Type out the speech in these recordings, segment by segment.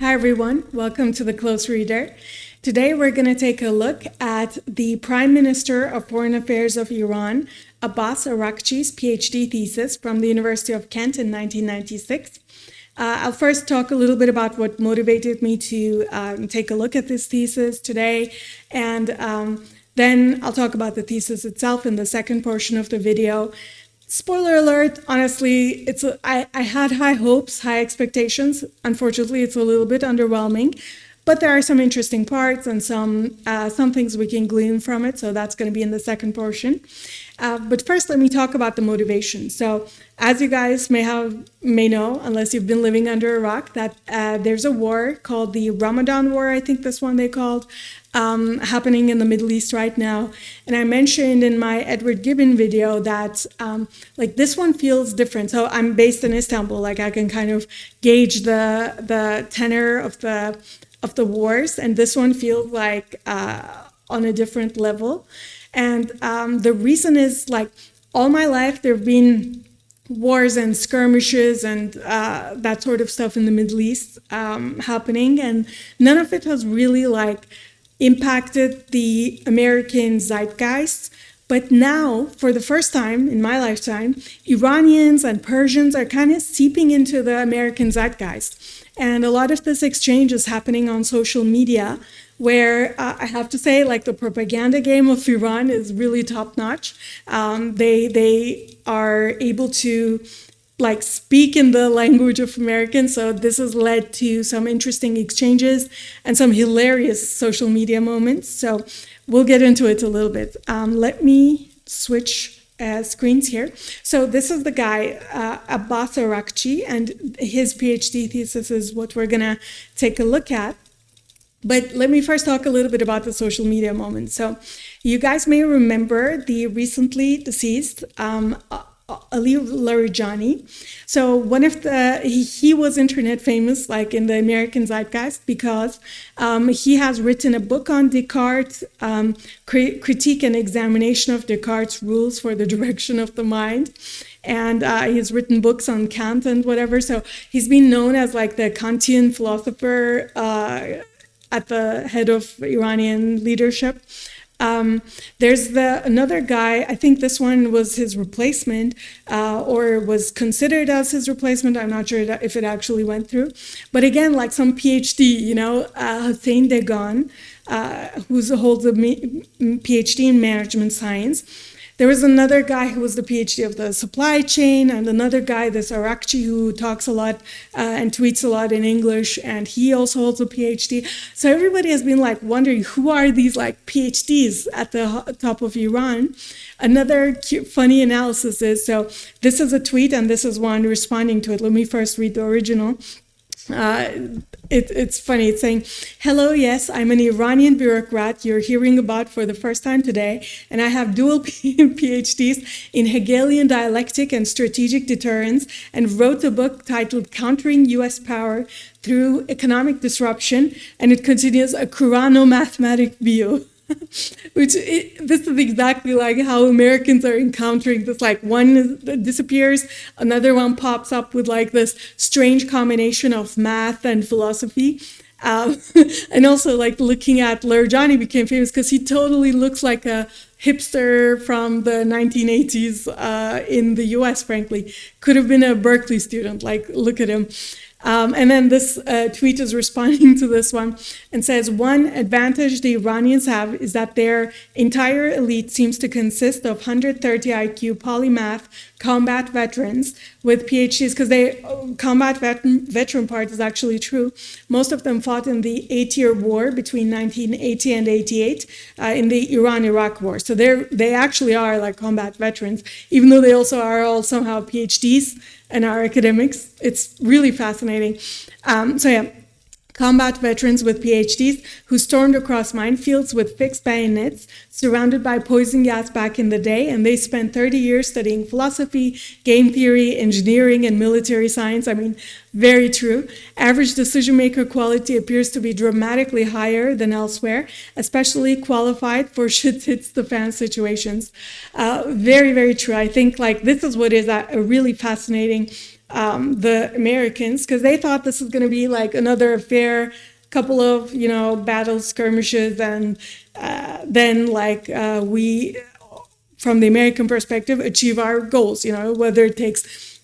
Hi everyone, welcome to the Close Reader. Today we're going to take a look at the Prime Minister of Foreign Affairs of Iran, Abbas Araghchi's PhD thesis from the University of Kent in 1996. I'll first talk a little bit about what motivated me to take a look at this thesis today, and then I'll talk about the thesis itself in the second portion of the video. Spoiler alert, honestly, I had high hopes, high expectations. Unfortunately, it's a little bit underwhelming, but there are some interesting parts and some things we can glean from it, so that's going to be in the second portion. But first, let me talk about the motivation. So, as you guys may know, unless you've been living under a rock, that there's a war called the Ramadan War, I think this one they called, happening in the Middle East right now. And I mentioned in my Edward Gibbon video that this one feels different. So I'm based in Istanbul, I can kind of gauge the tenor of the wars, and this one feels like on a different level. And the reason is, all my life there have been wars and skirmishes and that sort of stuff in the Middle East happening, and none of it has really impacted the American zeitgeist. But now, for the first time in my lifetime, Iranians and Persians are kind of seeping into the American zeitgeist. And a lot of this exchange is happening on social media, where I have to say, the propaganda game of Iran is really top-notch. They are able to speak in the language of Americans, so this has led to some interesting exchanges and some hilarious social media moments. So we'll get into it a little bit. Let me switch screens here. So this is the guy, Abbas Araghchi, and his PhD thesis is what we're gonna take a look at. But let me first talk a little bit about the social media moment. So you guys may remember the recently deceased Ali Larijani. So he was internet famous, in the American zeitgeist, because he has written a book on Descartes, critique and examination of Descartes' rules for the direction of the mind. And he's written books on Kant and whatever. So he's been known as the Kantian philosopher at the head of Iranian leadership. There's another guy, I think this one was his replacement, or was considered as his replacement. I'm not sure if it actually went through. But again, some PhD, Hussein Degan, who holds a PhD in management science. There was another guy who was the PhD of the supply chain, and another guy, this Araghchi, who talks a lot and tweets a lot in English, and he also holds a PhD. So everybody has been wondering, who are these PhDs at the top of Iran? Another cute, funny analysis is, so this is a tweet and this is one responding to it. Let me first read the original. It's funny. It's saying, "Hello, yes, I'm an Iranian bureaucrat you're hearing about for the first time today, and I have dual PhDs in Hegelian dialectic and strategic deterrence, and wrote a book titled Countering U.S. Power Through Economic Disruption, and it continues a Qurano-mathematic view." This is exactly how Americans are encountering this. One disappears, another one pops up with this strange combination of math and philosophy. And also looking at Larijani became famous because he totally looks like a hipster from the 1980s in the US, frankly. Could have been a Berkeley student, look at him. And then this tweet is responding to this one and says, "One advantage the Iranians have is that their entire elite seems to consist of 130 IQ polymath combat veterans with PhDs," because combat veteran part is actually true. Most of them fought in the 8-year war between 1980 and 88 in the Iran-Iraq war. So they actually are combat veterans, even though they also are all somehow PhDs and are academics. It's really fascinating. Combat veterans with PhDs who stormed across minefields with fixed bayonets, surrounded by poison gas back in the day, and they spent 30 years studying philosophy, game theory, engineering, and military science. Very true. Average decision maker quality appears to be dramatically higher than elsewhere, especially qualified for shit hits the fan situations. Very, very true. I think this is what is a really fascinating the Americans, because they thought this was going to be like another affair, couple of, battle skirmishes, and then we, from the American perspective, achieve our goals, whether it takes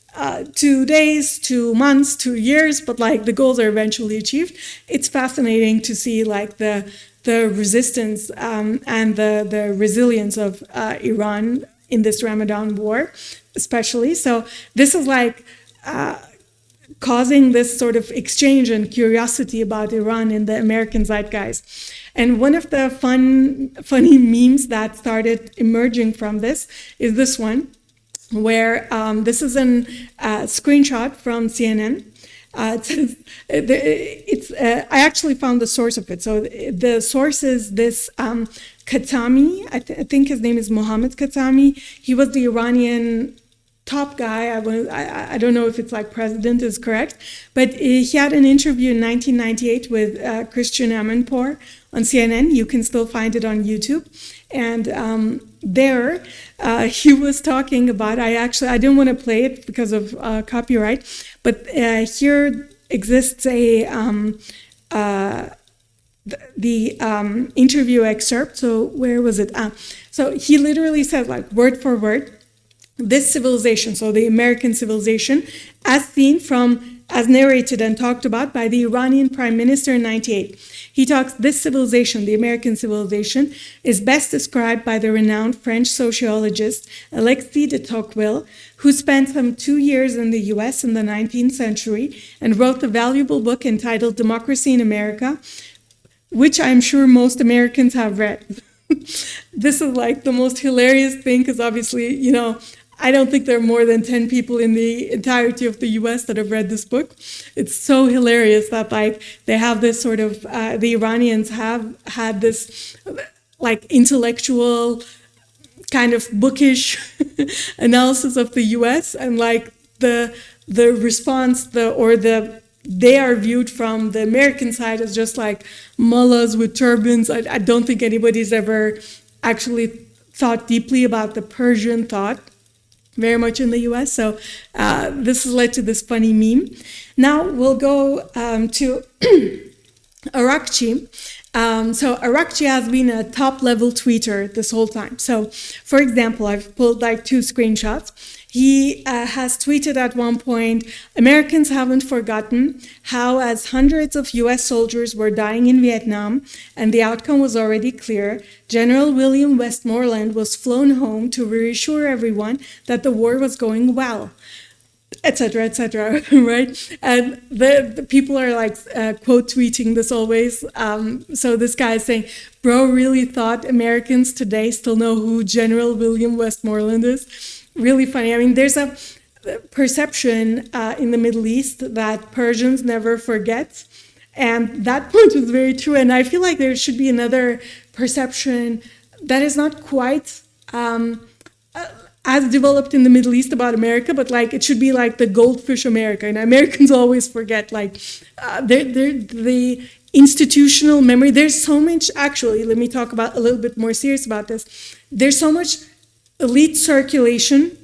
2 days, 2 months, 2 years, but the goals are eventually achieved. It's fascinating to see the resistance and the resilience of Iran in this Ramadan war, especially. So this is causing this sort of exchange and curiosity about Iran in the American zeitgeist. And one of the funny memes that started emerging from this is this one, where this is a screenshot from CNN. I actually found the source of it. So the source is this Khatami. I think his name is Mohammad Khatami. He was the Iranian top guy. I don't know if it's president is correct, but he had an interview in 1998 with Christian Amanpour on CNN. You can still find it on YouTube. And there he was talking about, I didn't want to play it because of copyright, but here exists the interview excerpt. So where was it? So he literally said, word for word, this civilization, so the American civilization, as narrated and talked about by the Iranian Prime Minister in 1998. He talks, this civilization, the American civilization, is best described by the renowned French sociologist Alexis de Tocqueville, who spent some 2 years in the US in the 19th century and wrote the valuable book entitled Democracy in America, which I'm sure most Americans have read. This is the most hilarious thing, because obviously, I don't think there are more than 10 people in the entirety of the US that have read this book. It's so hilarious that they have this sort of, the Iranians have had this intellectual kind of bookish analysis of the US, and the response, they are viewed from the American side as just mullahs with turbans. I don't think anybody's ever actually thought deeply about the Persian thought very much in the US. So this has led to this funny meme. Now we'll go to Araghchi. So Araghchi has been a top-level tweeter this whole time. So, for example, I've pulled 2 screenshots. He has tweeted at one point, Americans haven't forgotten how, as hundreds of US soldiers were dying in Vietnam and the outcome was already clear, General William Westmoreland was flown home to reassure everyone that the war was going well, etc., right? And the people are quote tweeting this always. So this guy is saying, bro really thought Americans today still know who General William Westmoreland is. Really funny. I mean, there's a perception in the Middle East that Persians never forget. And that point is very true. And I feel there should be another perception that is not quite as developed in the Middle East about America, but it should be the goldfish America. And Americans always forget the institutional memory. There's so much, actually, let me talk about a little bit more serious about this. There's so much elite circulation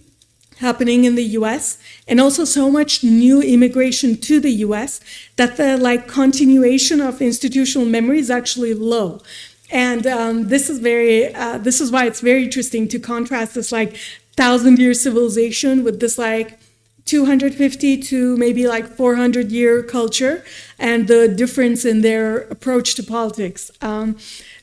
happening in the US, and also so much new immigration to the US that the continuation of institutional memory is actually low. And this is why it's very interesting to contrast this 1,000-year civilization with this 250 to maybe 400-year culture, and the difference in their approach to politics.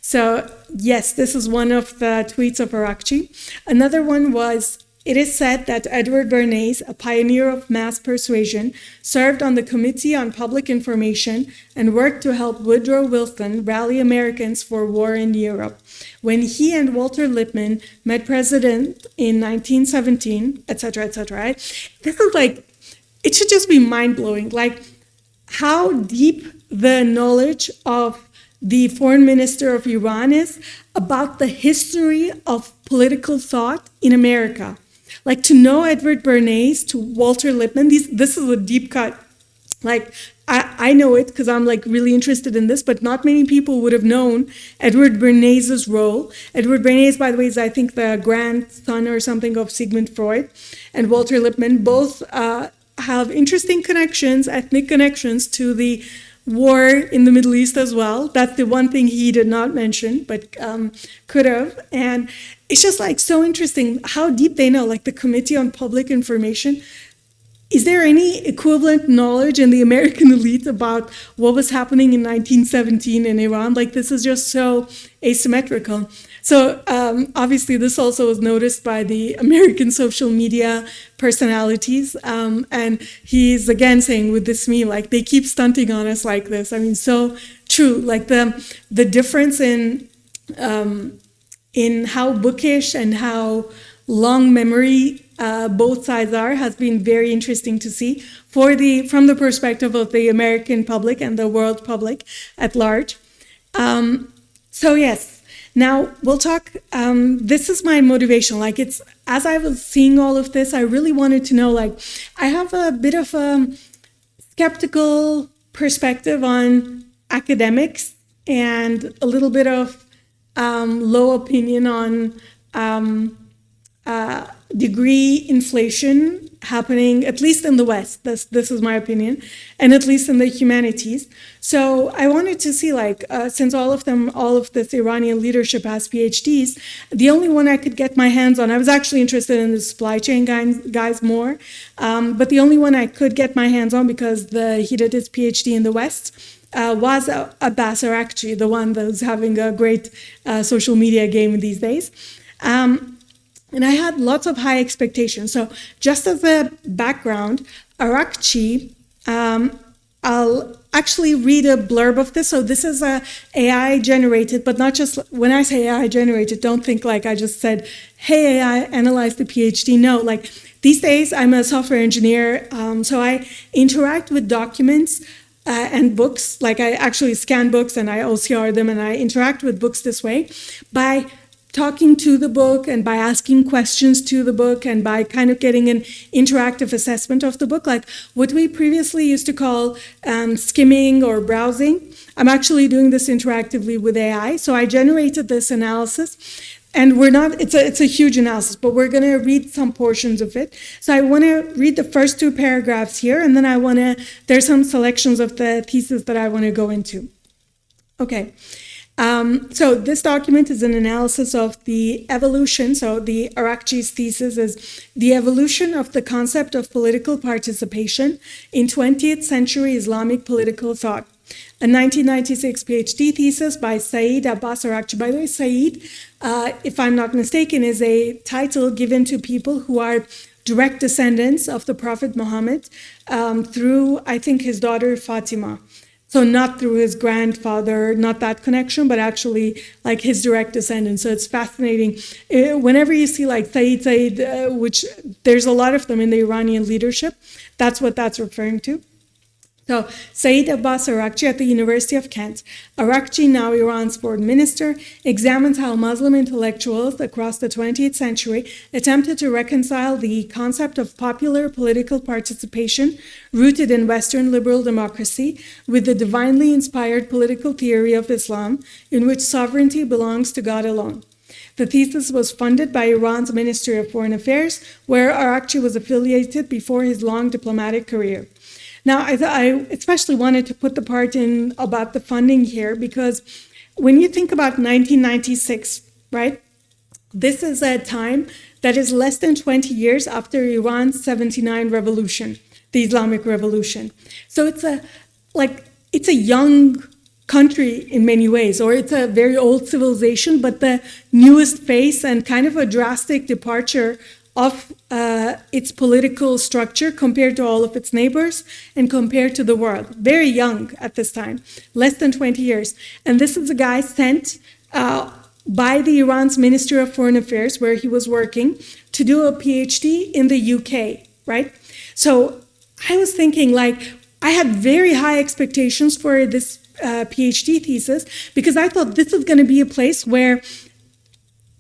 So yes, this is one of the tweets of Araghchi. Another one was, it is said that Edward Bernays, a pioneer of mass persuasion, served on the Committee on Public Information and worked to help Woodrow Wilson rally Americans for war in Europe. When he and Walter Lippmann met President in 1917, etc., right? This is it should just be mind-blowing, how deep the knowledge of the foreign minister of Iran is about the history of political thought in America. To know Edward Bernays, to Walter Lippmann, this is a deep cut. I know it because I'm really interested in this, but not many people would have known Edward Bernays' role. Edward Bernays, by the way, is I think the grandson or something of Sigmund Freud, and Walter Lippmann, both have interesting connections, ethnic connections to the war in the Middle East as well. That's the one thing he did not mention, but could have. And it's just like so interesting how deep they know, like the Committee on Public Information. Is there any equivalent knowledge in the American elite about what was happening in 1917 in Iran? Like, this is just so asymmetrical. So obviously this also was noticed by the American social media personalities. And he's again saying with this meme, like, they keep stunting on us like this. I mean, so true. Like the difference in how bookish and how long memory both sides are has been very interesting to see from the perspective of the American public and the world public at large. So yes. Now, we'll talk, this is my motivation. Like, it's, as I was seeing all of this, I really wanted to know, like, I have a bit of a skeptical perspective on academics and a little bit of low opinion on degree inflation happening, at least in the West. This is my opinion, and at least in the humanities. So I wanted to see, like, since all of this Iranian leadership has PhDs, the only one I could get my hands on, I was actually interested in the supply chain guys more, but the only one I could get my hands on, because he did his PhD in the West, was Abbas Araghchi, the one that was having a great social media game these days. And I had lots of high expectations. So just as a background, Araghchi, I'll actually read a blurb of this. So this is a AI generated, but not just, when I say AI generated, don't think like I just said, hey, AI, analyze the PhD. No, like these days I'm a software engineer. So I interact with documents and books. Like I actually scan books and I OCR them, and I interact with books this way by talking to the book and by asking questions to the book and by kind of getting an interactive assessment of the book, like what we previously used to call skimming or browsing. I'm actually doing this interactively with AI. So I generated this analysis, and it's a huge analysis, but we're going to read some portions of it. So I want to read the first two paragraphs here, and then there's some selections of the thesis that I want to go into. Okay. So this document is an analysis of the evolution. So the Araghchi's thesis is the evolution of the concept of political participation in 20th century Islamic political thought. A 1996 PhD thesis by Saeed Abbas Araghchi. By the way, Saeed, if I'm not mistaken, is a title given to people who are direct descendants of the Prophet Muhammad through, I think, his daughter Fatima. So not through his grandfather, not that connection, but actually like his direct descendant. So it's fascinating. Whenever you see like Saeed, which there's a lot of them in the Iranian leadership, that's what that's referring to. So Saeed Abbas Araghchi at the University of Kent. Araghchi, now Iran's foreign minister, examines how Muslim intellectuals across the 20th century attempted to reconcile the concept of popular political participation rooted in Western liberal democracy with the divinely inspired political theory of Islam, in which sovereignty belongs to God alone. The thesis was funded by Iran's Ministry of Foreign Affairs, where Araghchi was affiliated before his long diplomatic career. Now, I especially wanted to put the part in about the funding here, because when you think about 1996, right, this is a time that is less than 20 years after Iran's 79 revolution, the Islamic Revolution. So it's a young country in many ways, or it's a very old civilization, but the newest face and kind of a drastic departure of its political structure compared to all of its neighbors and compared to the world. Very young at this time, less than 20 years. And this is a guy sent by the Iran's Ministry of Foreign Affairs, where he was working, to do a PhD in the UK, right? So I was thinking, like, I had very high expectations for this PhD thesis, because I thought this is going to be a place where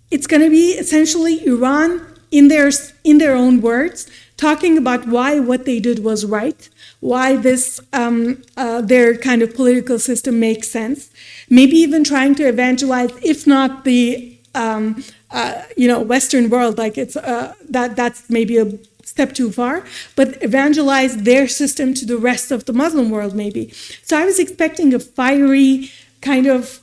it's going to be essentially Iran in their own words, talking about why what they did was right, why this their kind of political system makes sense, maybe even trying to evangelize, if not the Western world, like it's that's maybe a step too far, but evangelize their system to the rest of the Muslim world, maybe. So I was expecting a fiery kind of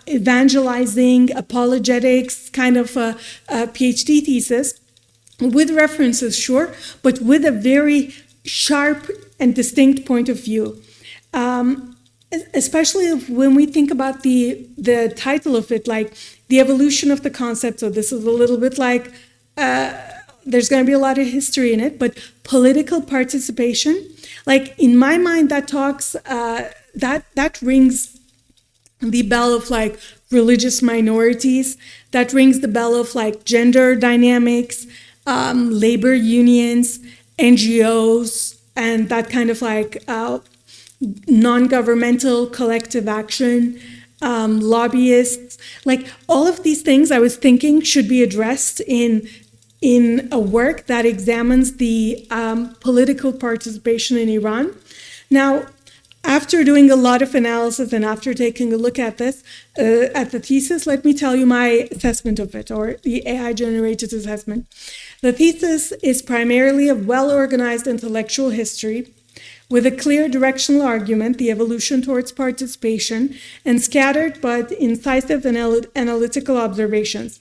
evangelizing, apologetics kind of a PhD thesis with references, sure, but with a very sharp and distinct point of view. Especially when we think about the title of it, like the evolution of the concept. So this is a little bit like, there's going to be a lot of history in it, but political participation, like in my mind, that talks, that rings the bell of like religious minorities, that rings the bell of like gender dynamics, labor unions, NGOs, and that kind of like non-governmental collective action, lobbyists, like all of these things I was thinking should be addressed in a work that examines the political participation in Iran. Now, after doing a lot of analysis and after taking a look at this, at the thesis, let me tell you my assessment of it, or the AI-generated assessment. The thesis is primarily a well-organized intellectual history with a clear directional argument, the evolution towards participation, and scattered but incisive analytical observations.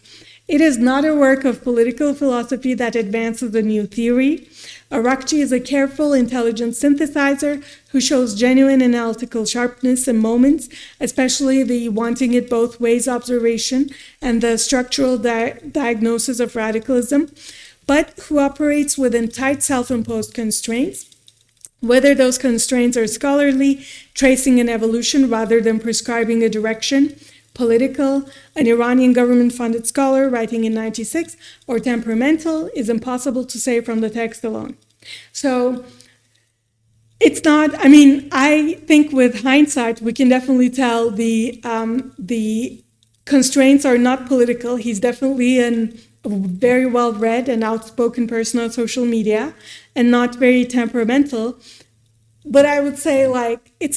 It is not a work of political philosophy that advances a new theory. Araghchi is a careful, intelligent synthesizer who shows genuine analytical sharpness in moments, especially the wanting it both ways observation and the structural diagnosis of radicalism, but who operates within tight self-imposed constraints. Whether those constraints are scholarly, tracing an evolution rather than prescribing a direction, political, an Iranian government-funded scholar writing in 96, or temperamental is impossible to say from the text alone. So it's not, I mean, I think with hindsight, we can definitely tell the constraints are not political. He's definitely a very well-read and outspoken person on social media and not very temperamental. But I would say, like, it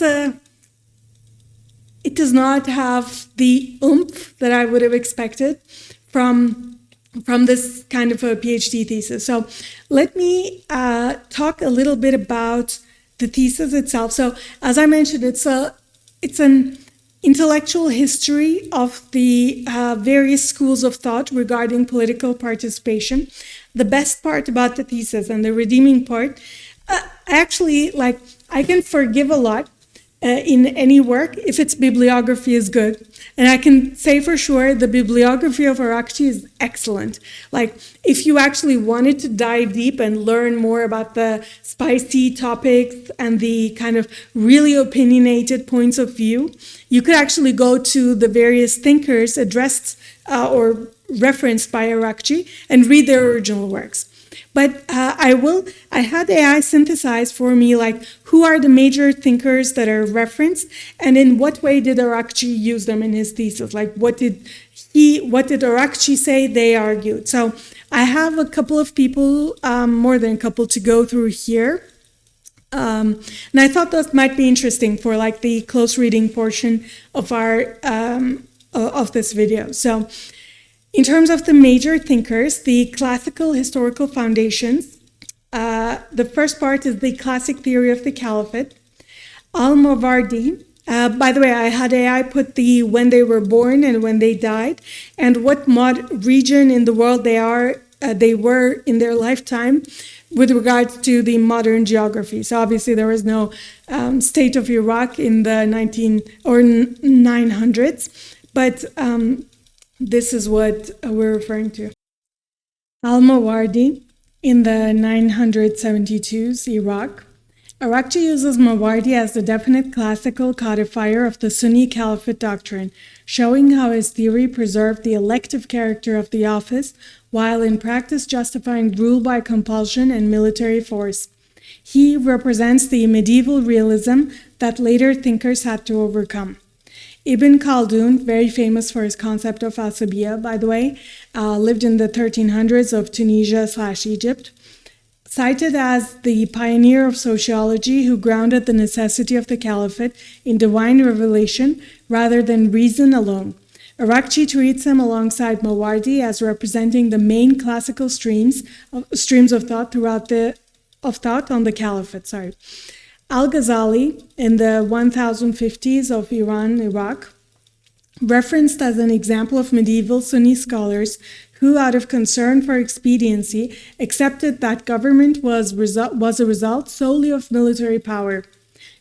does not have the oomph that I would have expected from this kind of a PhD thesis. So let me talk a little bit about the thesis itself. So as I mentioned, it's an intellectual history of the various schools of thought regarding political participation. The best part about the thesis and the redeeming part, actually, like, I can forgive a lot in any work if its bibliography is good. And I can say for sure the bibliography of Araghchi is excellent. Like, if you actually wanted to dive deep and learn more about the spicy topics and the kind of really opinionated points of view, you could actually go to the various thinkers addressed or referenced by Araghchi and read their original works. But I had AI synthesize for me, like, who are the major thinkers that are referenced, and in what way did Araghchi use them in his thesis? Like, what did Araghchi say they argued? So I have a couple of people, more than a couple, to go through here. And I thought that might be interesting for, like, the close reading portion of our of this video. So, in terms of the major thinkers, the classical historical foundations, the first part is the classic theory of the caliphate. Al-Mawardi, by the way, I had AI put the when they were born and when they died, and what region in the world they were in their lifetime with regards to the modern geography. So obviously there was no state of Iraq in the 900s, but this is what we're referring to. Al-Mawardi in the 972's Iraq. Araghchi uses Mawardi as the definite classical codifier of the Sunni Caliphate doctrine, showing how his theory preserved the elective character of the office, while in practice justifying rule by compulsion and military force. He represents the medieval realism that later thinkers had to overcome. Ibn Khaldun, very famous for his concept of asabiyya, by the way, lived in the 1300s of Tunisia/Egypt, cited as the pioneer of sociology who grounded the necessity of the caliphate in divine revelation rather than reason alone. Araghchi treats him alongside Mawardi as representing the main classical streams of thought on the Caliphate. Al-Ghazali, in the 1050s of Iran, Iraq, referenced as an example of medieval Sunni scholars who, out of concern for expediency, accepted that government was a result solely of military power.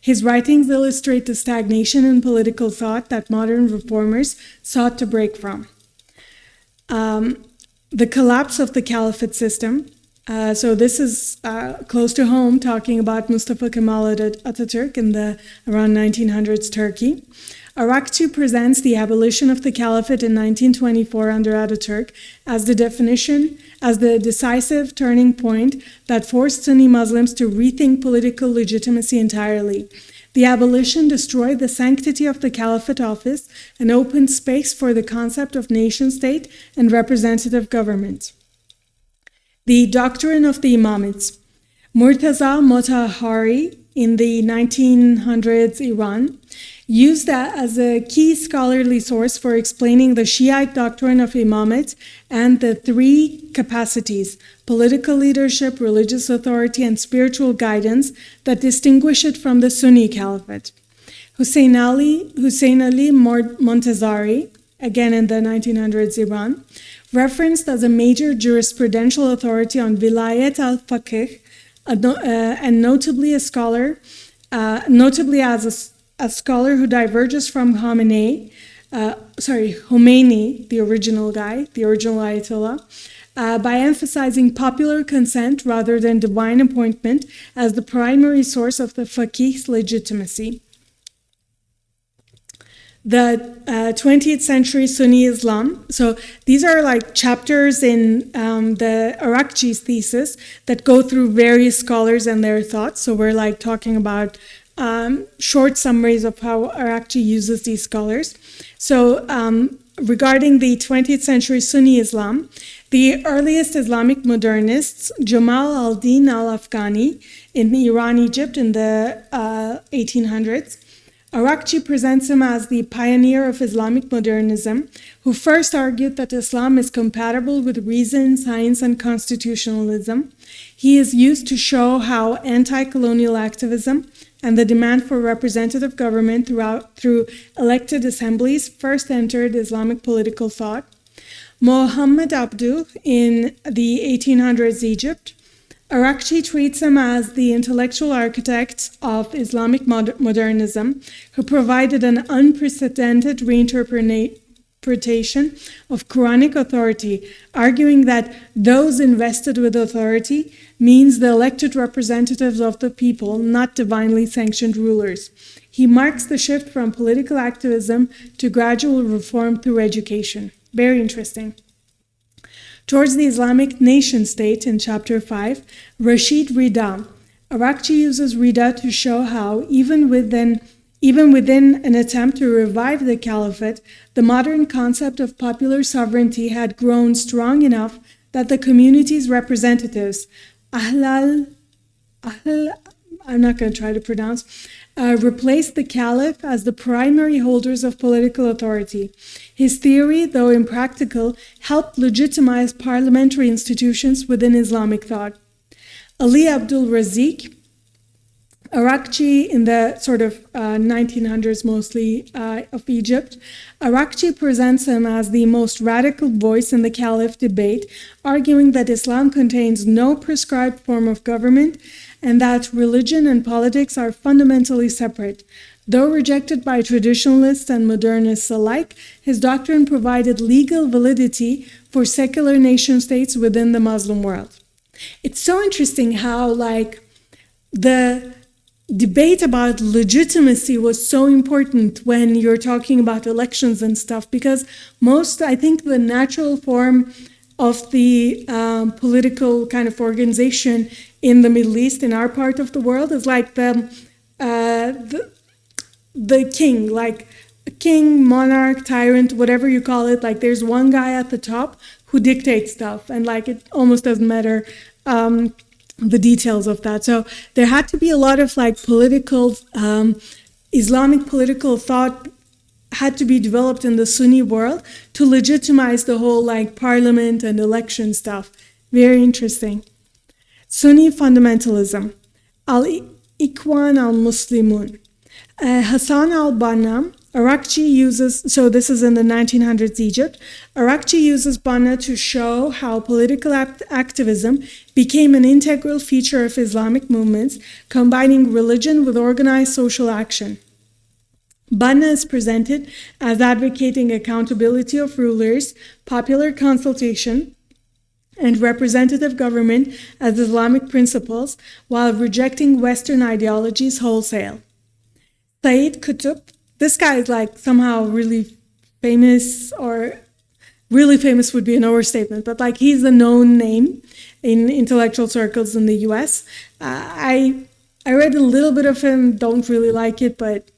His writings illustrate the stagnation in political thought that modern reformers sought to break from. The collapse of the Caliphate system. So this is close to home, talking about Mustafa Kemal Atatürk in the around 1900s Turkey. Araghchi presents the abolition of the Caliphate in 1924 under Atatürk as the decisive turning point that forced Sunni Muslims to rethink political legitimacy entirely. The abolition destroyed the sanctity of the Caliphate office and opened space for the concept of nation-state and representative government. The doctrine of the Imamates. Murtaza Motahhari in the 1900s Iran used that as a key scholarly source for explaining the Shiite doctrine of Imamate and the three capacities, political leadership, religious authority, and spiritual guidance, that distinguish it from the Sunni Caliphate. Hussein Ali Montazari, again in the 1900s Iran, referenced as a major jurisprudential authority on Vilayat al-Faqih, and notably as a scholar who diverges from Khomeini, the original Ayatollah, by emphasizing popular consent rather than divine appointment as the primary source of the faqih's legitimacy. The 20th century Sunni Islam. So these are like chapters in the Araghchi's thesis that go through various scholars and their thoughts. So we're like talking about short summaries of how Araghchi uses these scholars. So regarding the 20th century Sunni Islam, the earliest Islamic modernists, Jamal al-Din al-Afghani in Iran, Egypt in the 1800s, Araghchi presents him as the pioneer of Islamic modernism, who first argued that Islam is compatible with reason, science, and constitutionalism. He is used to show how anti-colonial activism and the demand for representative government through elected assemblies first entered Islamic political thought. Muhammad Abduh in the 1800s Egypt, Araghchi treats him as the intellectual architect of Islamic modernism, who provided an unprecedented reinterpretation of Quranic authority, arguing that those invested with authority means the elected representatives of the people, not divinely sanctioned rulers. He marks the shift from political activism to gradual reform through education. Very interesting. Towards the Islamic nation-state in Chapter 5, Rashid Rida. Araghchi uses Rida to show how, even within an attempt to revive the Caliphate, the modern concept of popular sovereignty had grown strong enough that the community's representatives, I'm not going to try to pronounce, replaced the Caliph as the primary holders of political authority. His theory, though impractical, helped legitimize parliamentary institutions within Islamic thought. Ali Abdul Razik, Araghchi in the sort of 1900s mostly of Egypt, Araghchi presents him as the most radical voice in the Caliph debate, arguing that Islam contains no prescribed form of government and that religion and politics are fundamentally separate. Though rejected by traditionalists and modernists alike, his doctrine provided legal validity for secular nation-states within the Muslim world. It's so interesting how, like, the debate about legitimacy was so important when you're talking about elections and stuff, because I think the natural form of the political kind of organization in the Middle East, in our part of the world, is like the king, like a king, monarch, tyrant, whatever you call it. Like there's one guy at the top who dictates stuff, and like it almost doesn't matter the details of that. So there had to be a lot of like political, Islamic political thought had to be developed in the Sunni world to legitimize the whole like parliament and election stuff. Very interesting. Sunni fundamentalism. Al-Ikhwan al-Muslimun. Hassan al-Banna, Araghchi uses, so this is in the 1900s Egypt, Araghchi uses Banna to show how political activism became an integral feature of Islamic movements, combining religion with organized social action. Banna is presented as advocating accountability of rulers, popular consultation, and representative government as Islamic principles, while rejecting Western ideologies wholesale. Sayyid Qutb, this guy is like somehow really famous, or really famous would be an overstatement, but like he's a known name in intellectual circles in the US. I read a little bit of him, don't really like it, but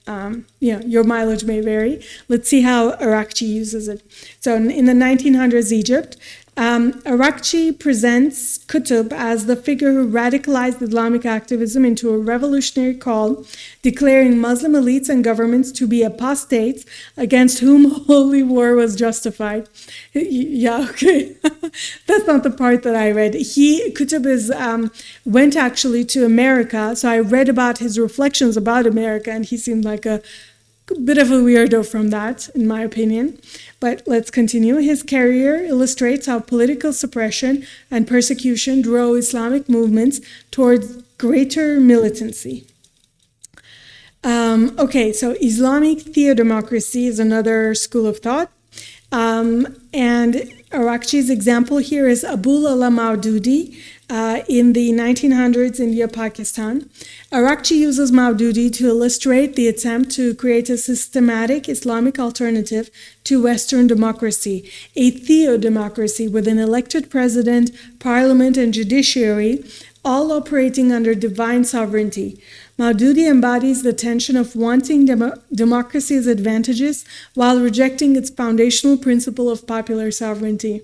your mileage may vary. Let's see how Araghchi uses it. So in the 1900s Egypt, Araghchi presents Qutb as the figure who radicalized Islamic activism into a revolutionary call, declaring Muslim elites and governments to be apostates against whom holy war was justified. Yeah, okay. That's not the part that I read. Qutb went actually to America, so I read about his reflections about America, and he seemed like a bit of a weirdo from that, in my opinion. But let's continue. His career illustrates how political suppression and persecution drove Islamic movements towards greater militancy. Okay, so Islamic theodemocracy is another school of thought. And Araghchi's example here is Abul Ala Maududi in the 1900s India, Pakistan. Araghchi uses Maududi to illustrate the attempt to create a systematic Islamic alternative to Western democracy, a theodemocracy with an elected president, parliament, and judiciary, all operating under divine sovereignty. Maududi embodies the tension of wanting democracy's advantages while rejecting its foundational principle of popular sovereignty.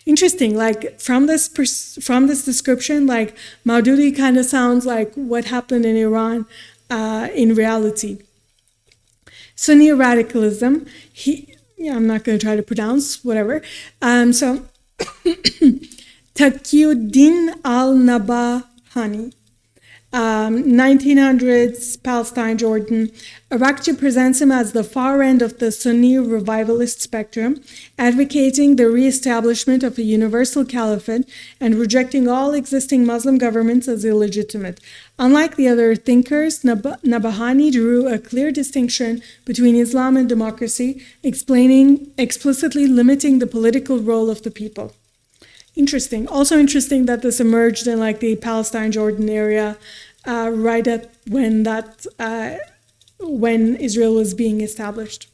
Interesting, like from this description, like Maududi kind of sounds like what happened in Iran in reality. Sunni radicalism, I'm not going to try to pronounce, whatever. So, Taqiyuddin al-Nabahani. 1900s Palestine, Jordan. Araghchi presents him as the far end of the Sunni revivalist spectrum, advocating the re-establishment of a universal caliphate and rejecting all existing Muslim governments as illegitimate. Unlike the other thinkers, Nabahani drew a clear distinction between Islam and democracy, explicitly limiting the political role of the people. Interesting. Also interesting that this emerged in like the Palestine, Jordan area, right at when Israel was being established.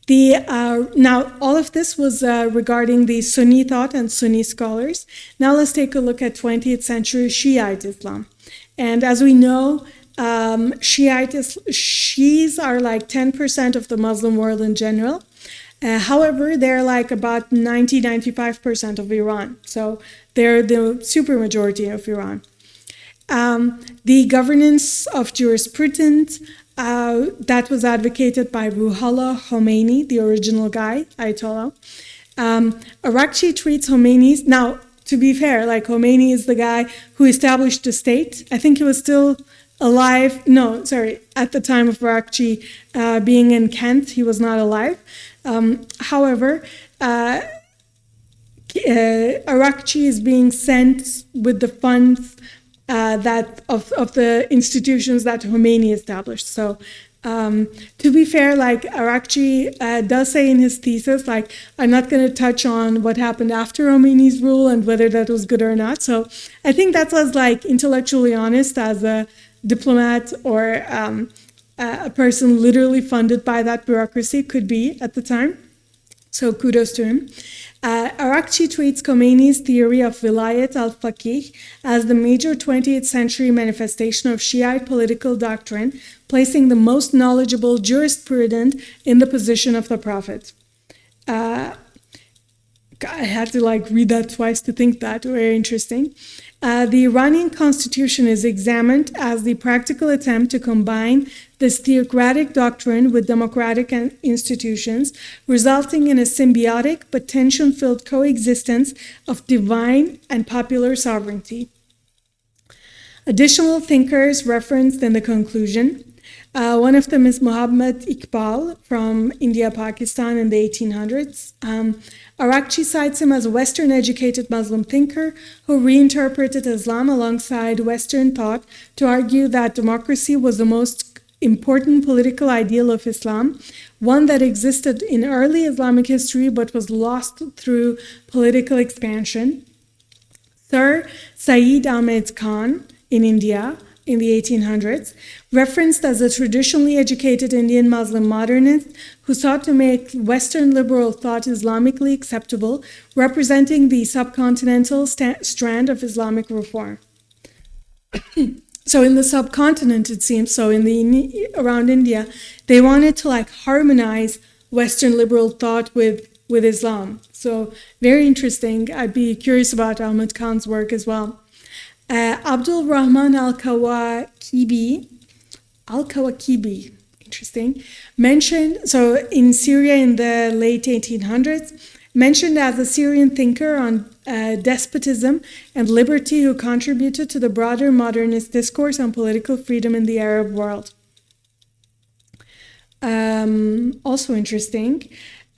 Now, all of this was regarding the Sunni thought and Sunni scholars. Now let's take a look at 20th century Shiite Islam. And as we know, Shias are like 10% of the Muslim world in general. However, they're like about 95% of Iran. So they're the super majority of Iran. The governance of jurisprudence, that was advocated by Ruhollah Khomeini, the original guy, Ayatollah. Araghchi treats Khomeini's, now to be fair, like Khomeini is the guy who established the state. I think he was still alive. No, sorry, at the time of Araghchi being in Kent, he was not alive. However, Araghchi is being sent with the funds that of the institutions that Khomeini established. So, to be fair, like Araghchi does say in his thesis, like I'm not going to touch on what happened after Khomeini's rule and whether that was good or not. So, I think that's as like intellectually honest as a diplomat or a person literally funded by that bureaucracy could be at the time. So kudos to him. Araghchi treats Khomeini's theory of Vilayat al-Faqih as the major 20th century manifestation of Shiite political doctrine, placing the most knowledgeable jurisprudent in the position of the Prophet. I had to like read that twice to think that. Very interesting. The Iranian constitution is examined as the practical attempt to combine this theocratic doctrine with democratic institutions, resulting in a symbiotic but tension-filled coexistence of divine and popular sovereignty. Additional thinkers referenced in the conclusion. One of them is Muhammad Iqbal from India, Pakistan in the 1800s. Araghchi cites him as a Western-educated Muslim thinker who reinterpreted Islam alongside Western thought to argue that democracy was the most important political ideal of Islam, one that existed in early Islamic history but was lost through political expansion. Sir Sayyid Ahmed Khan in India in the 1800s, referenced as a traditionally educated Indian Muslim modernist who sought to make Western liberal thought Islamically acceptable, representing the subcontinental strand of Islamic reform. So in the subcontinent, it seems, so around India, they wanted to harmonize Western liberal thought with Islam. So very interesting. I'd be curious about Ahmed Khan's work as well. Abdul Rahman al-Kawakibi, interesting, mentioned, so in Syria in the late 1800s, mentioned as a Syrian thinker on despotism and liberty who contributed to the broader modernist discourse on political freedom in the Arab world. Also interesting.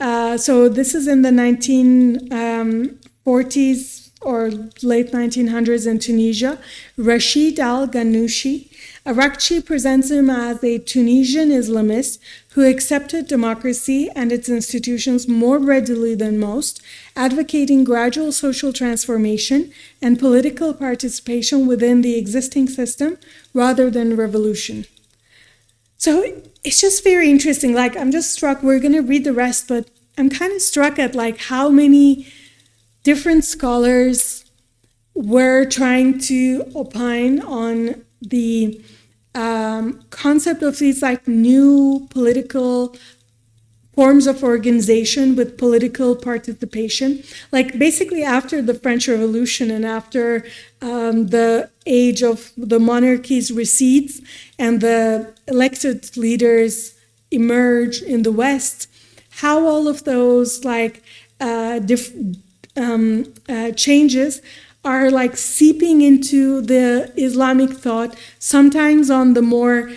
So this is in the 1940s or late 1900s in Tunisia. Rashid al-Ghanouchi. Araghchi presents him as a Tunisian Islamist who accepted democracy and its institutions more readily than most, advocating gradual social transformation and political participation within the existing system rather than revolution. So it's just very interesting. I'm just struck, we're going to read the rest, but I'm kind of struck at how many different scholars were trying to opine on the concept of these new political forms of organization with political participation. Basically after the French Revolution and after the age of the monarchies recedes and the elected leaders emerge in the West, how all of those changes are seeping into the Islamic thought, sometimes on the more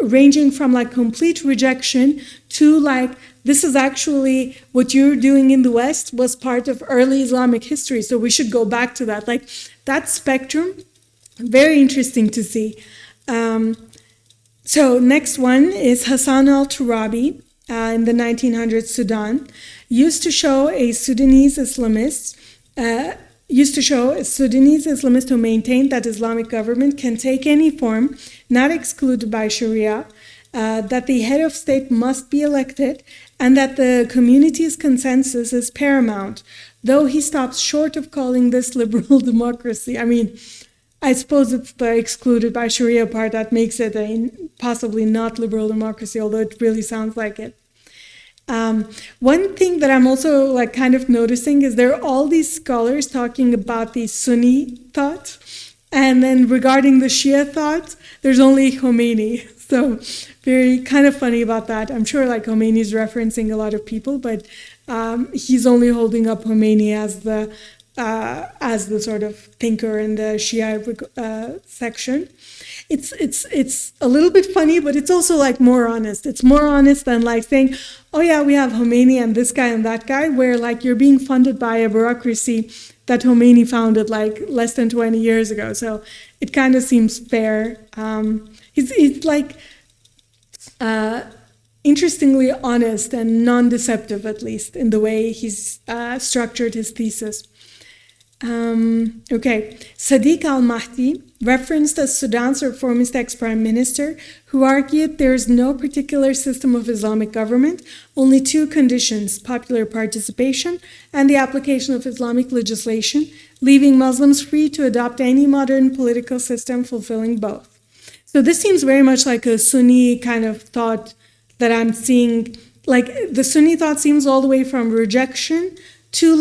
ranging from complete rejection to this is actually what you're doing in the West was part of early Islamic history, so we should go back to that. That spectrum, very interesting to see. So next one is Hassan al-Turabi in the 1900s Sudan, used to show a Sudanese Islamist who maintained that Islamic government can take any form, not excluded by Sharia, that the head of state must be elected, and that the community's consensus is paramount, though he stops short of calling this liberal democracy. I suppose it's the excluded by Sharia part that makes it a possibly not liberal democracy, although it really sounds like it. One thing that I'm also kind of noticing is there are all these scholars talking about the Sunni thought, and then regarding the Shia thought, there's only Khomeini. So very kind of funny about that. I'm sure Khomeini is referencing a lot of people, but he's only holding up Khomeini as the sort of thinker in the Shia section. It's a little bit funny, but it's also more honest. It's more honest than saying, oh yeah, we have Khomeini and this guy and that guy, where you're being funded by a bureaucracy that Khomeini founded less than 20 years ago. So it kind of seems fair. He's interestingly honest and non-deceptive, at least in the way he's structured his thesis. Sadiq al-Mahdi, referenced as Sudan's reformist ex-prime minister, who argued there is no particular system of Islamic government, only two conditions, popular participation and the application of Islamic legislation, leaving Muslims free to adopt any modern political system fulfilling both. So this seems very much like a Sunni kind of thought that I'm seeing. The Sunni thought seems all the way from rejection to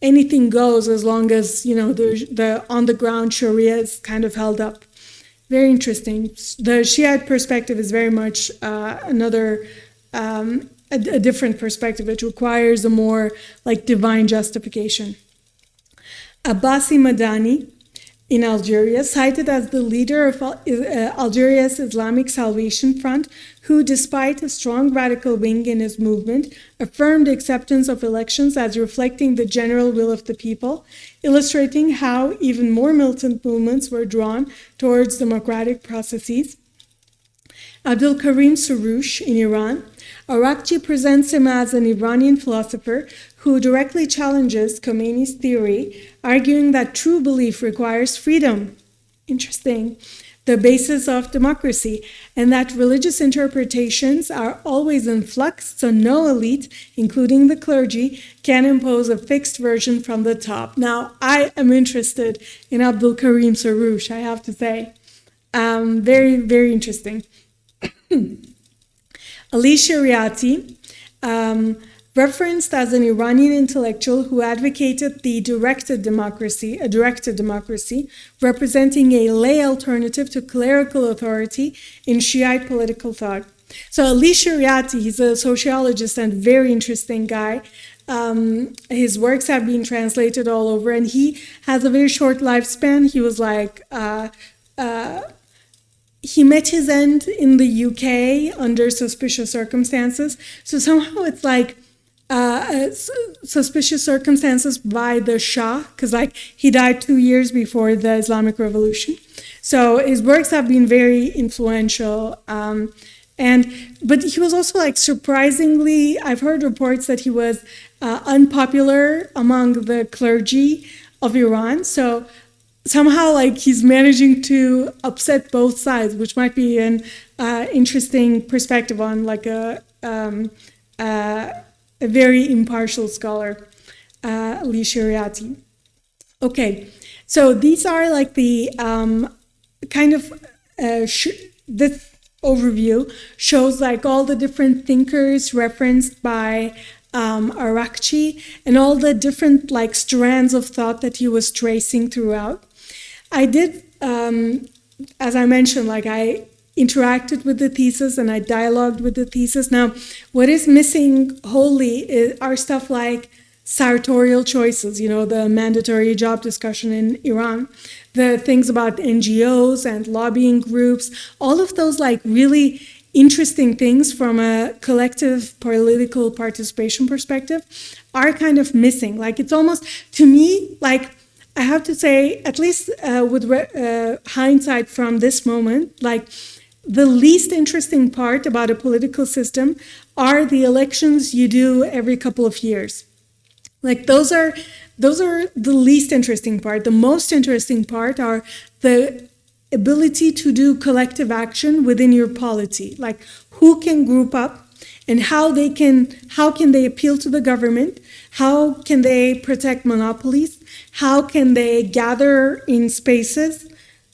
anything goes as long as the on the ground Sharia is kind of held up. Very interesting. The Shiite perspective is very much another, a different perspective. It requires a more like divine justification. Abbasi Madani in Algeria, cited as the leader of Algeria's Islamic Salvation Front, who, despite a strong radical wing in his movement, affirmed acceptance of elections as reflecting the general will of the people, illustrating how even more militant movements were drawn towards democratic processes. Abdul Karim Soroush in Iran, Araghchi presents him as an Iranian philosopher who directly challenges Khomeini's theory, arguing that true belief requires freedom. Interesting. The basis of democracy, and that religious interpretations are always in flux, so no elite, including the clergy, can impose a fixed version from the top. Now, I am interested in Abdul Karim Soroush, I have to say. Very, very interesting. Ali Shariati, referenced as an Iranian intellectual who advocated a directed democracy, representing a lay alternative to clerical authority in Shiite political thought. So Ali Shariati, he's a sociologist and very interesting guy. His works have been translated all over, and he has a very short lifespan. He was like, he met his end in the UK under suspicious circumstances. So somehow it's like suspicious circumstances by the Shah, because like he died 2 years before the Islamic Revolution. So his works have been very influential. But he was also like surprisingly, I've heard reports that he was unpopular among the clergy of Iran. So somehow like he's managing to upset both sides, which might be an interesting perspective on like a very impartial scholar, Ali Shariati. Okay, so these are like the kind of, this overview shows like all the different thinkers referenced by Araghchi and all the different like strands of thought that he was tracing throughout. I did, as I mentioned, like I interacted with the thesis and I dialogued with the thesis. Now, what is missing wholly are stuff like sartorial choices, you know, the mandatory job discussion in Iran, the things about NGOs and lobbying groups, all of those like really interesting things from a collective political participation perspective are kind of missing. Like it's almost, to me, like I have to say, at least with hindsight from this moment, like the least interesting part about a political system are the elections you do every couple of years. Like those are the least interesting part. The most interesting part are the ability to do collective action within your polity. Like who can group up and how can they appeal to the government? How can they protect monopolies? How can they gather in spaces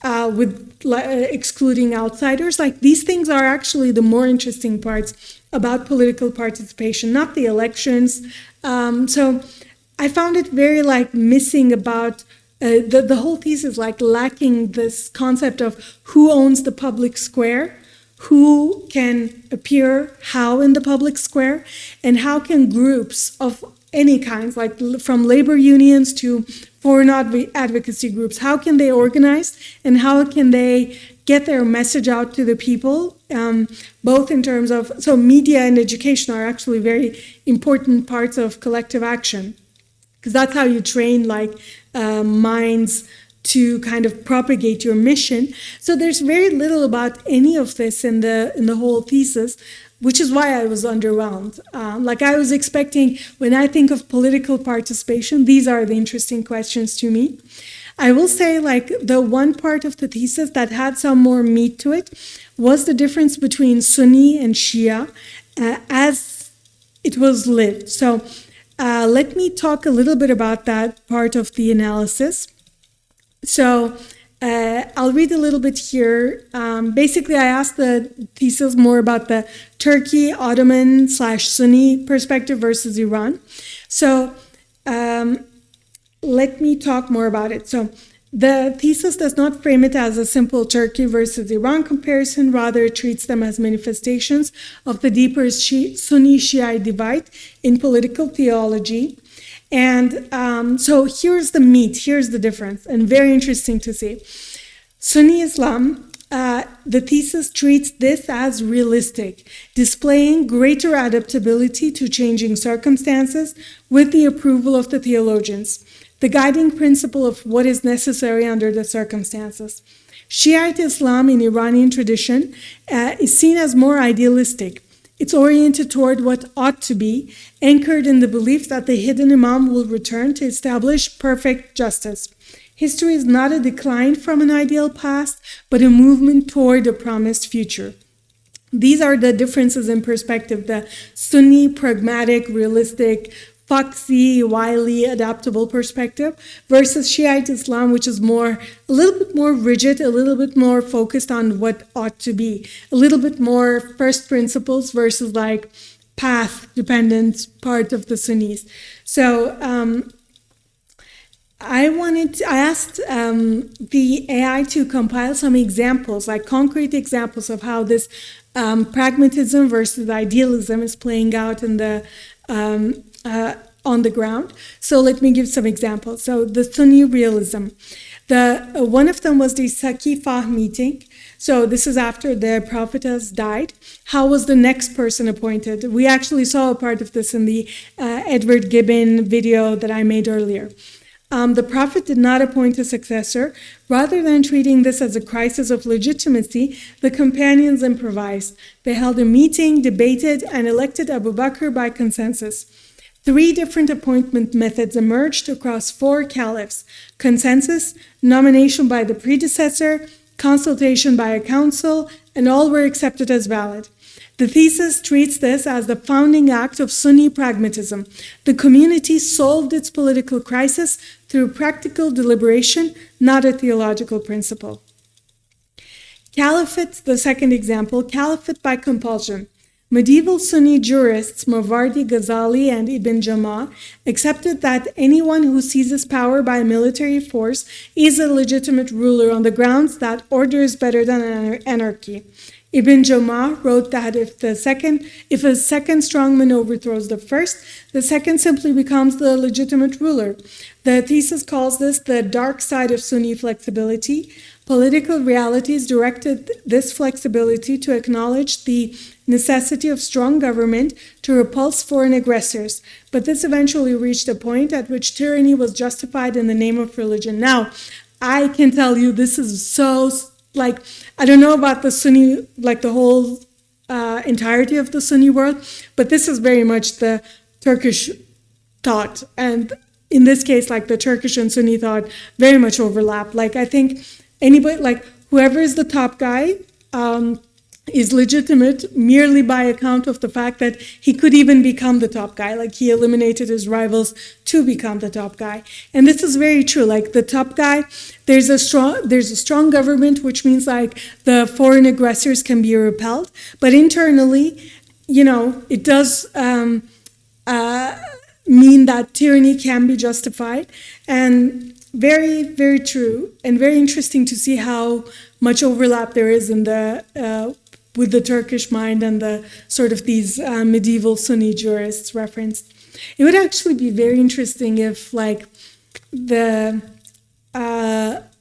with excluding outsiders? Like these things are actually the more interesting parts about political participation, not the elections. So I found it very like missing about the whole thesis, like lacking this concept of who owns the public square, who can appear how in the public square, and how can groups of any kinds, like from labor unions to foreign advocacy groups, how can they organize and how can they get their message out to the people, both in terms of, so media and education are actually very important parts of collective action, because that's how you train like minds to kind of propagate your mission. So there's very little about any of this in the whole thesis, which is why I was underwhelmed. Like I was expecting, when I think of political participation, these are the interesting questions to me. I will say like the one part of the thesis that had some more meat to it was the difference between Sunni and Shia as it was lived. So let me talk a little bit about that part of the analysis. So I'll read a little bit here. Basically, I asked the thesis more about the Turkey, Ottoman/Sunni perspective versus Iran. So let me talk more about it. So The thesis does not frame it as a simple Turkey versus Iran comparison. Rather, it treats them as manifestations of the deeper Sunni-Shia divide in political theology. And so here's the meat, here's the difference, and very interesting to see. Sunni Islam, the thesis treats this as realistic, displaying greater adaptability to changing circumstances with the approval of the theologians, the guiding principle of what is necessary under the circumstances. Shiite Islam in Iranian tradition is seen as more idealistic. It's oriented toward what ought to be, anchored in the belief that the hidden Imam will return to establish perfect justice. History is not a decline from an ideal past, but a movement toward a promised future. These are the differences in perspective: the Sunni, pragmatic, realistic, foxy, wily, adaptable perspective versus Shiite Islam, which is a little bit more rigid, a little bit more focused on what ought to be, a little bit more first principles versus like path-dependent part of the Sunnis. So I asked the AI to compile some examples, like concrete examples of how this pragmatism versus idealism is playing out in the on the ground. So let me give some examples. So the Sunni realism. One of them was the Saqifah meeting. So this is after the Prophet has died. How was the next person appointed? We actually saw a part of this in the Edward Gibbon video that I made earlier. The Prophet did not appoint a successor. Rather than treating this as a crisis of legitimacy, the companions improvised. They held a meeting, debated, and elected Abu Bakr by consensus. 3 different appointment methods emerged across 4 caliphs: consensus, nomination by the predecessor, consultation by a council, and all were accepted as valid. The thesis treats this as the founding act of Sunni pragmatism. The community solved its political crisis through practical deliberation, not a theological principle. Caliphate, the second example, caliphate by compulsion. Medieval Sunni jurists Mawardi, Ghazali, and Ibn Jama accepted that anyone who seizes power by military force is a legitimate ruler on the grounds that order is better than anarchy. Ibn Jama wrote that if a second strongman overthrows the first, the second simply becomes the legitimate ruler. The thesis calls this the dark side of Sunni flexibility. Political realities directed this flexibility to acknowledge the necessity of strong government to repulse foreign aggressors, but this eventually reached a point at which tyranny was justified in the name of religion. Now, I can tell you this is so, I don't know about the Sunni, the whole entirety of the Sunni world, but this is very much the Turkish thought. And in this case, the Turkish and Sunni thought very much overlap. I think anybody, whoever is the top guy, is legitimate merely by account of the fact that he could even become the top guy. He eliminated his rivals to become the top guy. And this is very true. The top guy, there's a strong government, which means the foreign aggressors can be repelled. But internally, it does mean that tyranny can be justified. And very, very true, and very interesting to see how much overlap there is in the with the Turkish mind and the sort of these medieval Sunni jurists referenced. It would actually be very interesting if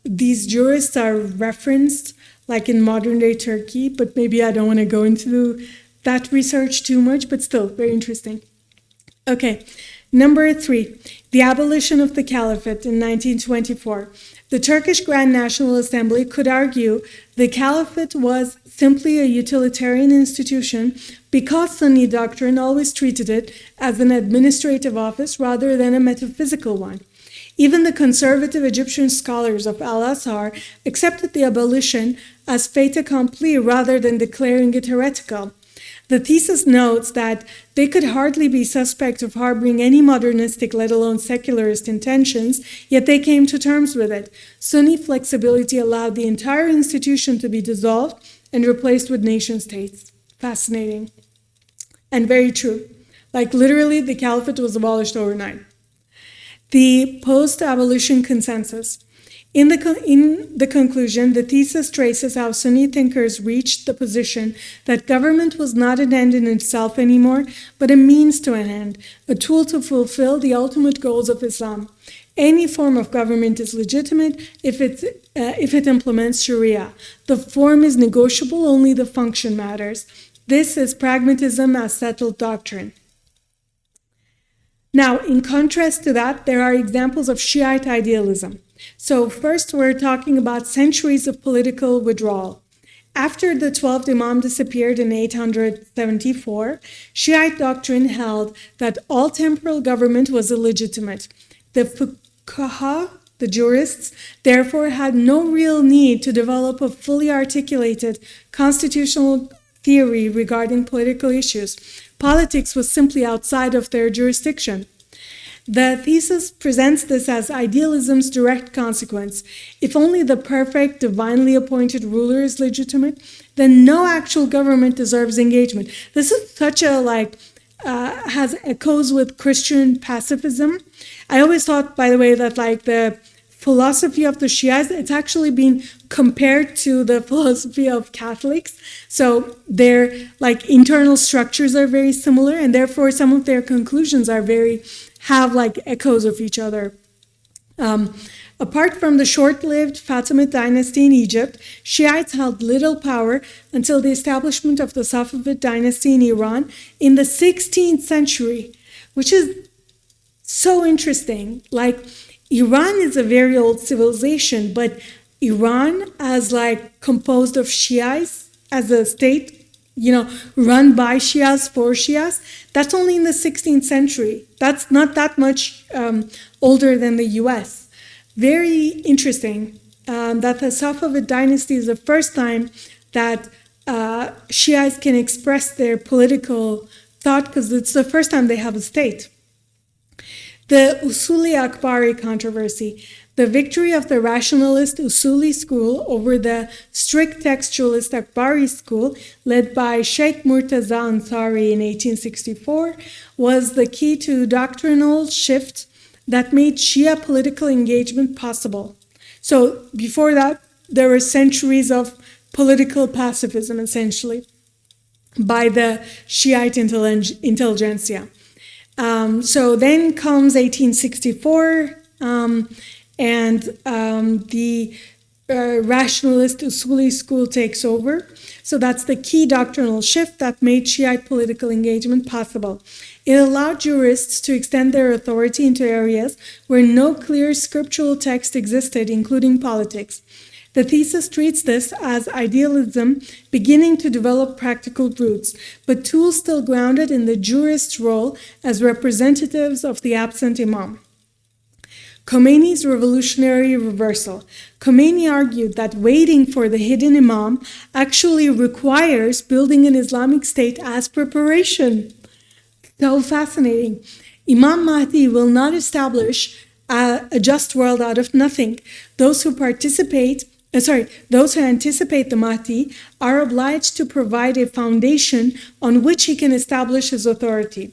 these jurists are referenced in modern day Turkey, but maybe I don't want to go into that research too much, but still very interesting. Okay, number 3, the abolition of the caliphate in 1924. The Turkish Grand National Assembly could argue the caliphate was simply a utilitarian institution because Sunni doctrine always treated it as an administrative office rather than a metaphysical one. Even the conservative Egyptian scholars of Al-Azhar accepted the abolition as fait accompli rather than declaring it heretical. The thesis notes that they could hardly be suspect of harboring any modernistic, let alone secularist intentions, yet they came to terms with it. Sunni flexibility allowed the entire institution to be dissolved and replaced with nation-states. Fascinating. And very true. Literally, the caliphate was abolished overnight. The post-abolition consensus. In the conclusion, the thesis traces how Sunni thinkers reached the position that government was not an end in itself anymore, but a means to an end, a tool to fulfill the ultimate goals of Islam. Any form of government is legitimate if it implements Sharia. The form is negotiable, only the function matters. This is pragmatism as settled doctrine. Now, in contrast to that, there are examples of Shiite idealism. So first, we're talking about centuries of political withdrawal. After the 12th Imam disappeared in 874, Shiite doctrine held that all temporal government was illegitimate. The fuqaha, the jurists, therefore had no real need to develop a fully articulated constitutional theory regarding political issues. Politics was simply outside of their jurisdiction. The thesis presents this as idealism's direct consequence. If only the perfect, divinely appointed ruler is legitimate, then no actual government deserves engagement. This is such a, has echoes with Christian pacifism. I always thought, by the way, that the philosophy of the Shiites, it's actually been compared to the philosophy of Catholics. So their internal structures are very similar, and therefore some of their conclusions are have echoes of each other. Apart from the short-lived Fatimid dynasty in Egypt, Shiites held little power until the establishment of the Safavid dynasty in Iran in the 16th century, which is so interesting. Iran is a very old civilization, but Iran as composed of Shiites as a state, run by Shias for Shias, that's only in the 16th century. That's not that much older than the US. Very interesting that the Safavid dynasty is the first time that Shiites can express their political thought, because it's the first time they have a state. The Usuli Akbari controversy. The victory of the rationalist Usuli school over the strict textualist Akbari school, led by Sheikh Murtaza Ansari in 1864, was the key to doctrinal shift that made Shia political engagement possible. So before that, there were centuries of political pacifism, essentially, by the Shiite intelligentsia. So then comes 1864, and the rationalist Usuli school takes over. So that's the key doctrinal shift that made Shiite political engagement possible. It allowed jurists to extend their authority into areas where no clear scriptural text existed, including politics. The thesis treats this as idealism beginning to develop practical roots, but tools still grounded in the jurist's role as representatives of the absent imam. Khomeini's revolutionary reversal. Khomeini argued that waiting for the hidden imam actually requires building an Islamic state as preparation. So fascinating. Imam Mahdi will not establish a just world out of nothing. Those who anticipate the Mahdi are obliged to provide a foundation on which he can establish his authority.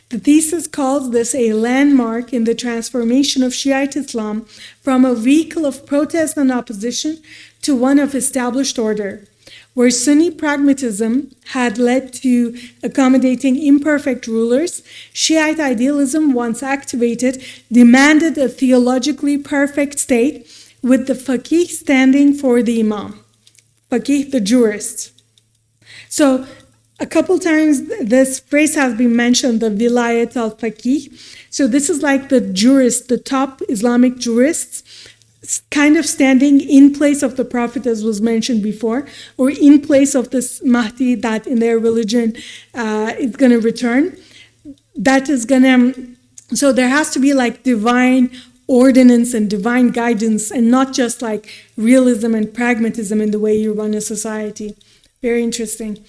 The thesis calls this a landmark in the transformation of Shiite Islam from a vehicle of protest and opposition to one of established order. Where Sunni pragmatism had led to accommodating imperfect rulers, Shiite idealism, once activated, demanded a theologically perfect state, with the faqih standing for the imam. Faqih, the jurist. So a couple times this phrase has been mentioned, the vilayat al-faqih. So this is like the jurist, the top Islamic jurists, kind of standing in place of the Prophet, as was mentioned before, or in place of this Mahdi that in their religion is going to return. So there has to be divine ordinance and divine guidance, and not just realism and pragmatism in the way you run a society. Very interesting.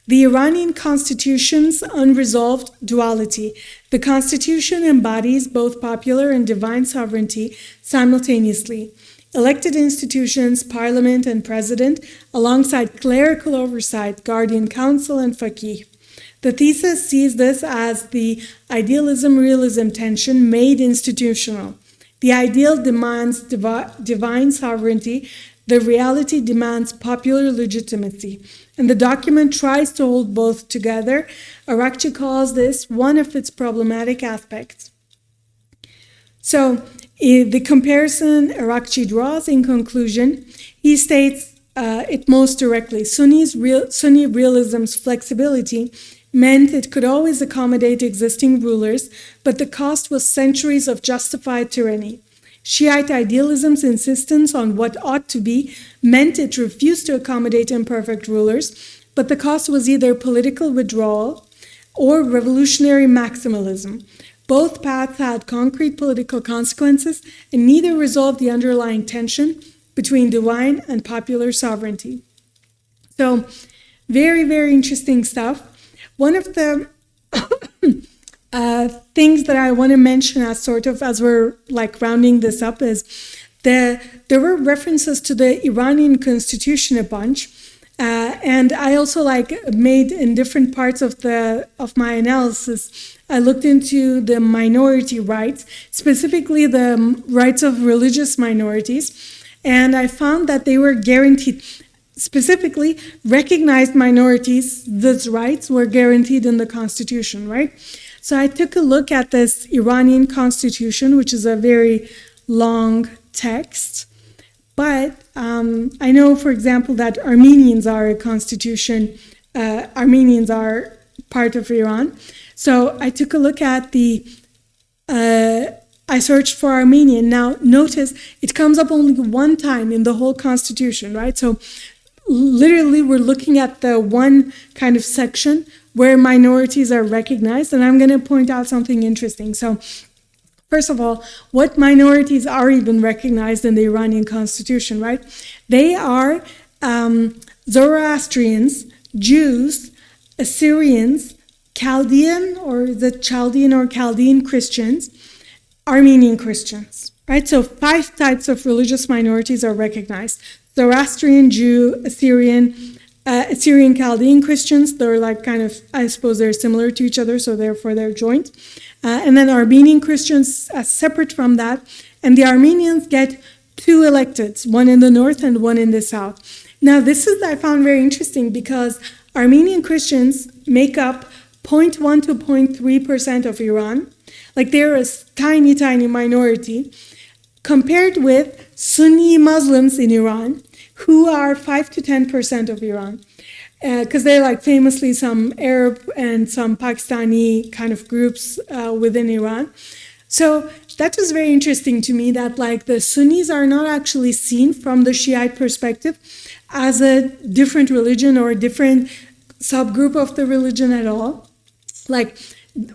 The Iranian constitution's unresolved duality. The constitution embodies both popular and divine sovereignty simultaneously. Elected institutions, parliament and president, alongside clerical oversight, guardian council and faqih. The thesis sees this as the idealism-realism tension made institutional. The ideal demands divine sovereignty. The reality demands popular legitimacy. And the document tries to hold both together. Araghchi calls this one of its problematic aspects. So the comparison Araghchi draws in conclusion, he states it most directly. Sunni realism's flexibility meant it could always accommodate existing rulers, but the cost was centuries of justified tyranny. Shiite idealism's insistence on what ought to be meant it refused to accommodate imperfect rulers, but the cost was either political withdrawal or revolutionary maximalism. Both paths had concrete political consequences, and neither resolved the underlying tension between divine and popular sovereignty. So, very, very interesting stuff. One of the things that I want to mention as we're like rounding this up is there were references to the Iranian constitution a bunch, and I also made in different parts of my analysis. I looked into the minority rights, specifically the rights of religious minorities, and I found that they were guaranteed. Specifically, recognized minorities, those rights were guaranteed in the constitution, right? So I took a look at this Iranian constitution, which is a very long text. But I know, for example, that Armenians are a constitution, Armenians are part of Iran. So I took a look at I searched for Armenian. Now, notice it comes up only one time in the whole constitution, right? So literally, we're looking at the one kind of section where minorities are recognized, and I'm going to point out something interesting. So, first of all, what minorities are even recognized in the Iranian constitution, right? They are Zoroastrians, Jews, Assyrians, Chaldean or Chaldean Christians, Armenian Christians, right? So 5 types of religious minorities are recognized. Zoroastrian, Jew, Assyrian Chaldean Christians. They're I suppose they're similar to each other, so therefore they're joint. And then Armenian Christians separate from that. And the Armenians get 2 electeds, one in the north and one in the south. Now, I found very interesting because Armenian Christians make up 0.1 to 0.3% of Iran. They're a tiny, tiny minority compared with Sunni Muslims in Iran, who are 5 to 10% of Iran. Because they're famously some Arab and some Pakistani kind of groups within Iran. So that was very interesting to me that the Sunnis are not actually seen from the Shiite perspective as a different religion or a different subgroup of the religion at all.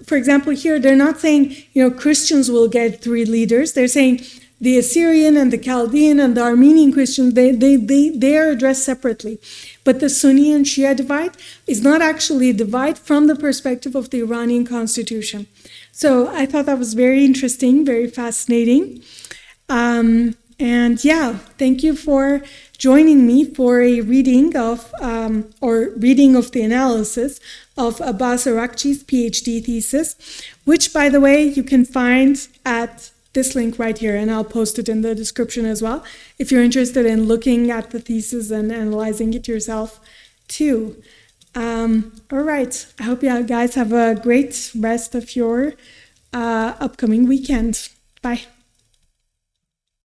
For example, here, they're not saying, Christians will get 3 leaders. They're saying the Assyrian and the Chaldean and the Armenian Christians, they are addressed separately. But the Sunni and Shia divide is not actually a divide from the perspective of the Iranian constitution. So I thought that was very interesting, very fascinating. And thank you for joining me for a reading of the analysis of Abbas Araghchi's PhD thesis, which, by the way, you can find at this link right here, and I'll post it in the description as well, if you're interested in looking at the thesis and analyzing it yourself too. All right, I hope you guys have a great rest of your upcoming weekend. Bye.